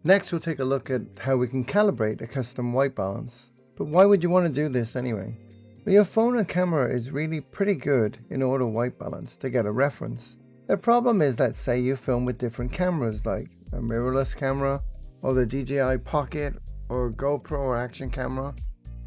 Next, we'll take a look at how we can calibrate a custom white balance. But why would you want to do this anyway? Well, your phone and camera is really pretty good in auto white balance to get a reference. The problem is, let's say you film with different cameras like a mirrorless camera or the DJI Pocket or GoPro or action camera,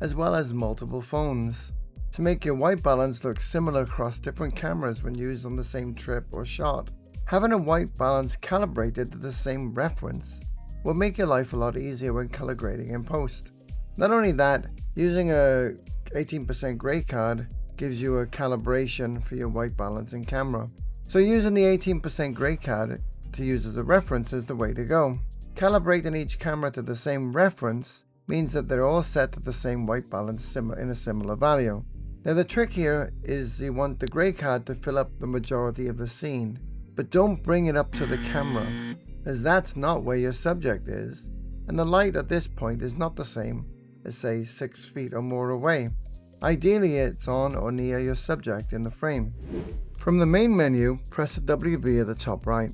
as well as multiple phones. To make your white balance look similar across different cameras when used on the same trip or shot, having a white balance calibrated to the same reference will make your life a lot easier when color grading in post. Not only that, using a 18% gray card gives you a calibration for your white balance in camera. So using the 18% gray card to use as a reference is the way to go. Calibrating each camera to the same reference means that they're all set to the same white balance in a similar value. Now the trick here is you want the gray card to fill up the majority of the scene, but don't bring it up to the camera, as that's not where your subject is, and the light at this point is not the same as say 6 feet or more away. Ideally it's on or near your subject in the frame. From the main menu, press the WB at the top right.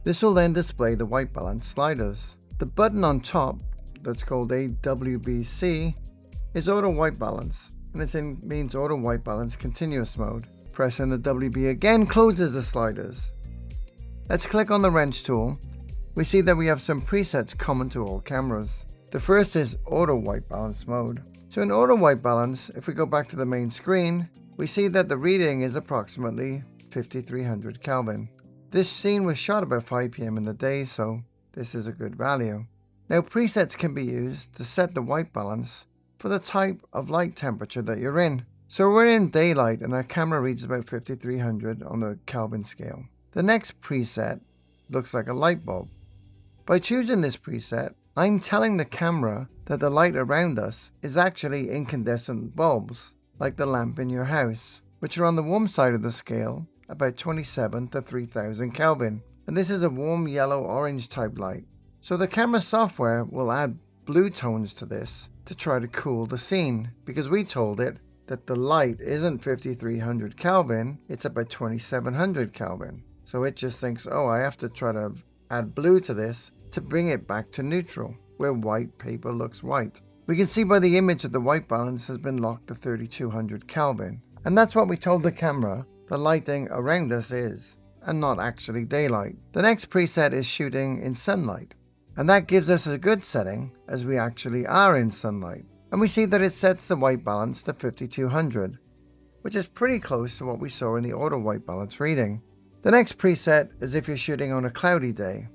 This will then display the white balance sliders. The button on top, that's called AWBC, is auto white balance, and it means auto white balance continuous mode. Pressing the WB again closes the sliders. Let's click on the wrench tool. We see that we have some presets common to all cameras. The first is auto white balance mode. So in auto white balance, if we go back to the main screen, we see that the reading is approximately 5300 Kelvin. This scene was shot about 5 p.m. in the day, so this is a good value. Now presets can be used to set the white balance for the type of light temperature that you're in. So we're in daylight and our camera reads about 5300 on the Kelvin scale. The next preset looks like a light bulb. By choosing this preset, I'm telling the camera that the light around us is actually incandescent bulbs, like the lamp in your house, which are on the warm side of the scale, about 27 to 3000 Kelvin. And this is a warm yellow orange type light. So the camera software will add blue tones to this to try to cool the scene, because we told it that the light isn't 5300 Kelvin, it's about 2700 Kelvin. So it just thinks, oh, I have to try to add blue to this to bring it back to neutral, where white paper looks white. We can see by the image that the white balance has been locked to 3200 Kelvin. And that's what we told the camera the lighting around us is, and not actually daylight. The next preset is shooting in sunlight. And that gives us a good setting as we actually are in sunlight. And we see that it sets the white balance to 5200, which is pretty close to what we saw in the auto white balance reading. The next preset is if you're shooting on a cloudy day,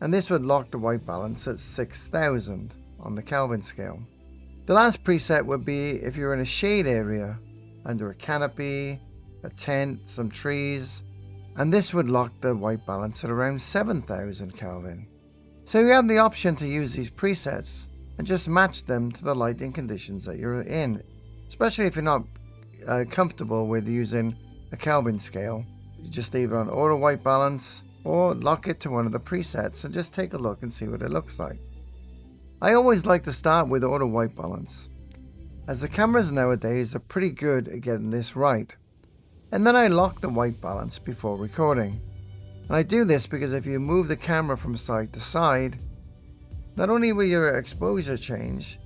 and this would lock the white balance at 6000 on the Kelvin scale. The last preset would be if you're in a shade area, under a canopy, a tent, some trees, and this would lock the white balance at around 7000 Kelvin. So you have the option to use these presets and just match them to the lighting conditions that you're in, especially if you're not comfortable with using a Kelvin scale. You just leave it on auto white balance or lock it to one of the presets and just take a look and see what it looks like. I always like to start with auto white balance, as the cameras nowadays are pretty good at getting this right. And then I lock the white balance before recording. And I do this because if you move the camera from side to side, not only will your exposure change,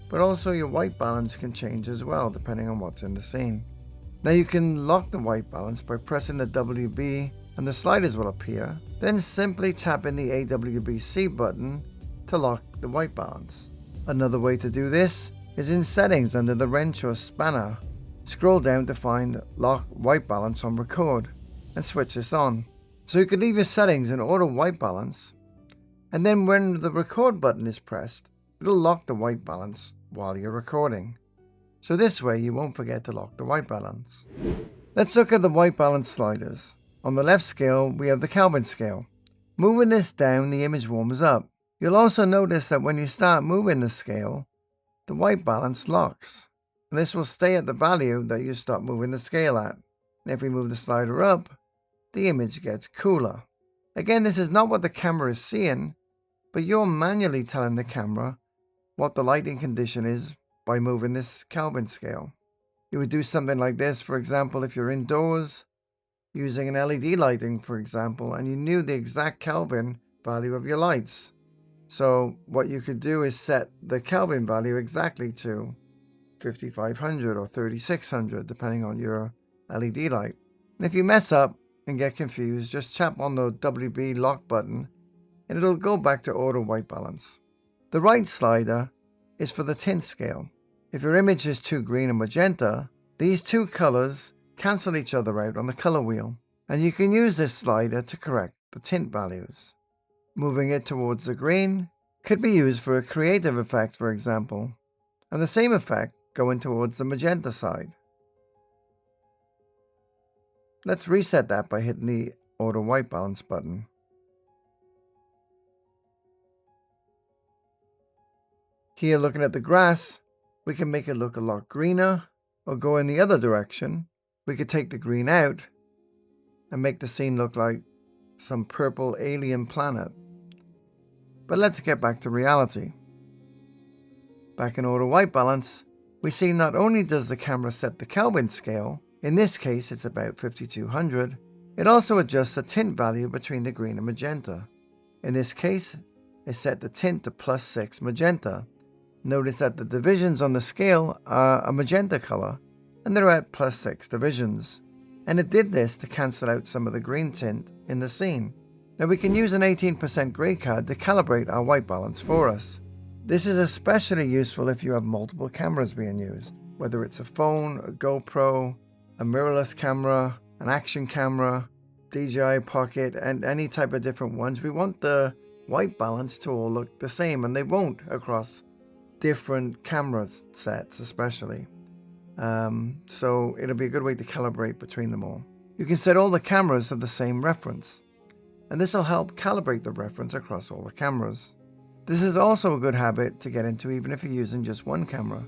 but also your white balance can change as well depending on what's in the scene. Now you can lock the white balance by pressing the WB and the sliders will appear, then simply tapping the AWBC button to lock the white balance. Another way to do this is in settings under the wrench or spanner. Scroll down to find lock white balance on record and switch this on. So you could leave your settings in auto white balance, and then when the record button is pressed, it'll lock the white balance while you're recording. So this way you won't forget to lock the white balance. Let's look at the white balance sliders. On the left scale, we have the Kelvin scale. Moving this down, the image warms up. You'll also notice that when you start moving the scale, the white balance locks. And this will stay at the value that you stop moving the scale at. And if we move the slider up, the image gets cooler. Again, this is not what the camera is seeing, but you're manually telling the camera what the lighting condition is by moving this Kelvin scale. You would do something like this, for example, if you're indoors, using an LED lighting, for example, and you knew the exact Kelvin value of your lights. So what you could do is set the Kelvin value exactly to 5500 or 3600 depending on your LED light. And if you mess up and get confused, just tap on the WB lock button and it'll go back to auto white balance. The right slider is for the tint scale. If your image is too green and magenta, these two colors cancel each other out on the color wheel, and you can use this slider to correct the tint values. Moving it towards the green could be used for a creative effect, for example, and the same effect going towards the magenta side. Let's reset that by hitting the auto white balance button. Here, looking at the grass, we can make it look a lot greener, or go in the other direction. We could take the green out and make the scene look like some purple alien planet. But let's get back to reality. Back in auto white balance, we see not only does the camera set the Kelvin scale, in this case it's about 5200, it also adjusts the tint value between the green and magenta. In this case, it set the tint to +6 magenta. Notice that the divisions on the scale are a magenta color, and they're at +6 divisions. And it did this to cancel out some of the green tint in the scene. Now we can use an 18% gray card to calibrate our white balance for us. This is especially useful if you have multiple cameras being used, whether it's a phone, a GoPro, a mirrorless camera, an action camera, DJI Pocket, and any type of different ones. We want the white balance to all look the same, and they won't across different camera sets especially. So it'll be a good way to calibrate between them all. You can set all the cameras to the same reference, and this will help calibrate the reference across all the cameras. This is also a good habit to get into even if you're using just one camera.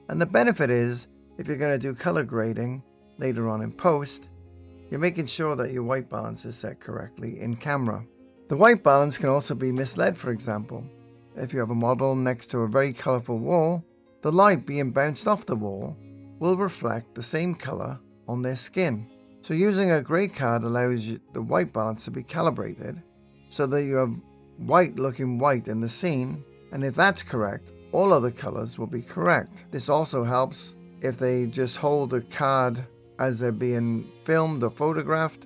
And the benefit is, if you're going to do color grading later on in post, you're making sure that your white balance is set correctly in camera. The white balance can also be misled, for example. If you have a model next to a very colorful wall, the light being bounced off the wall will reflect the same color on their skin. So using a gray card allows the white balance to be calibrated so that you have white looking white in the scene, and if that's correct, all other colors will be correct. This also helps if they just hold a card as they're being filmed or photographed.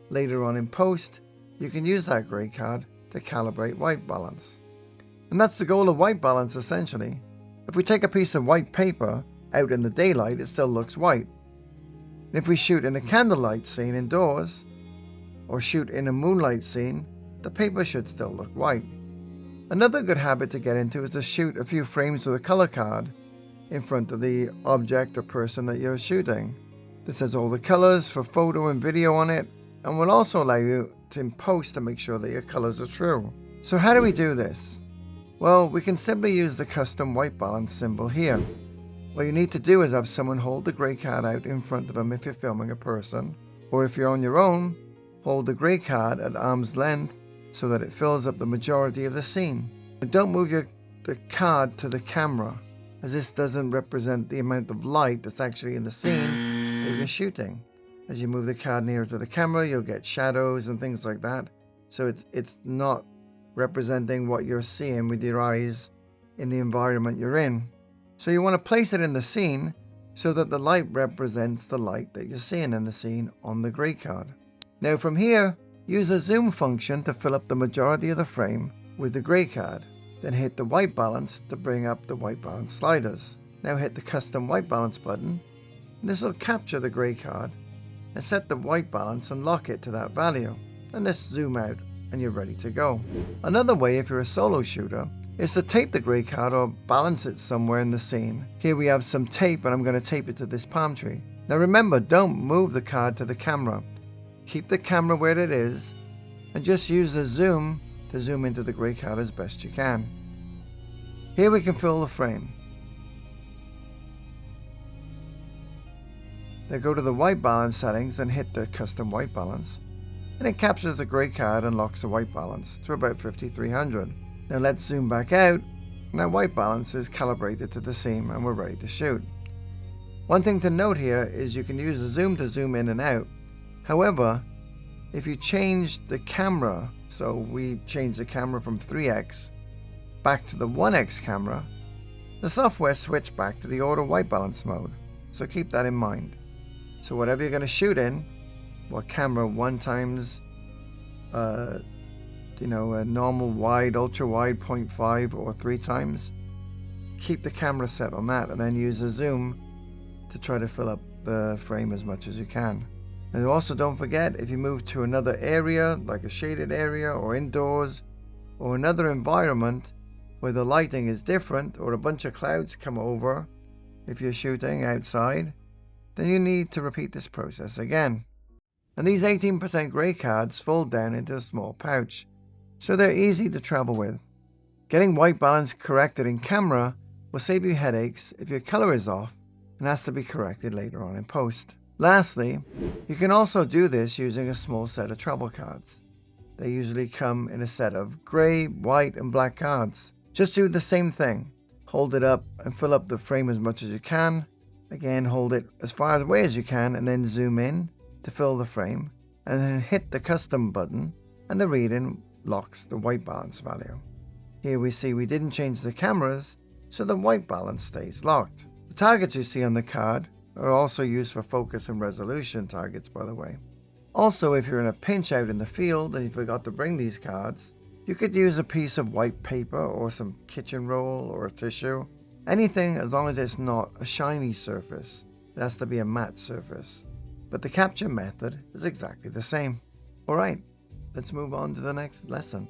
Later on in post, you can use that gray card to calibrate white balance. And that's the goal of white balance essentially. If we take a piece of white paper out in the daylight, it still looks white. And if we shoot in a candlelight scene indoors, or shoot in a moonlight scene, the paper should still look white. Another good habit to get into is to shoot a few frames with a color card in front of the object or person that you're shooting. This has all the colors for photo and video on it, and will also allow you to in post to make sure that your colors are true. So how do we do this? Well, we can simply use the custom white balance symbol here. What you need to do is have someone hold the gray card out in front of them if you're filming a person, or if you're on your own, hold the gray card at arm's length so that it fills up the majority of the scene. But don't move the card to the camera, as this doesn't represent the amount of light that's actually in the scene that you're shooting. As you move the card nearer to the camera, you'll get shadows and things like that. So it's not representing what you're seeing with your eyes in the environment you're in. So you want to place it in the scene so that the light represents the light that you're seeing in the scene on the gray card. Now from here, use the zoom function to fill up the majority of the frame with the gray card. Then hit the white balance to bring up the white balance sliders. Now hit the custom white balance button. This will capture the gray card and set the white balance and lock it to that value. And just zoom out and you're ready to go. Another way, if you're a solo shooter, is to tape the gray card or balance it somewhere in the scene. Here we have some tape, and I'm going to tape it to this palm tree. Now remember, don't move the card to the camera. Keep the camera where it is and just use the zoom to zoom into the gray card as best you can. Here we can fill the frame. Now go to the white balance settings and hit the custom white balance, and it captures the gray card and locks the white balance to about 5300. Now let's zoom back out. Now white balance is calibrated to the scene and we're ready to shoot. One thing to note here is you can use the zoom to zoom in and out. However, if you change the camera, so we change the camera from 3x back to the 1x camera, the software switched back to the auto white balance mode, so keep that in mind. So whatever you're going to shoot in, what camera 1 times, a normal wide, ultra wide 0.5 or 3 times, keep the camera set on that and then use a zoom to try to fill up the frame as much as you can. And also don't forget, if you move to another area, like a shaded area or indoors, or another environment where the lighting is different or a bunch of clouds come over, if you're shooting outside, then you need to repeat this process again. And these 18% grey cards fold down into a small pouch, so they're easy to travel with. Getting white balance corrected in camera will save you headaches if your color is off and has to be corrected later on in post. Lastly, you can also do this using a small set of travel cards. They usually come in a set of grey, white and black cards. Just do the same thing. Hold it up and fill up the frame as much as you can. Again, hold it as far away as you can and then zoom in to fill the frame, and then hit the custom button and the reading locks the white balance value. Here we see we didn't change the cameras, so the white balance stays locked. The targets you see on the card are also used for focus and resolution targets, by the way. Also, if you're in a pinch out in the field and you forgot to bring these cards, you could use a piece of white paper or some kitchen roll or a tissue. Anything as long as it's not a shiny surface. It has to be a matte surface. But the capture method is exactly the same. Alright, let's move on to the next lesson.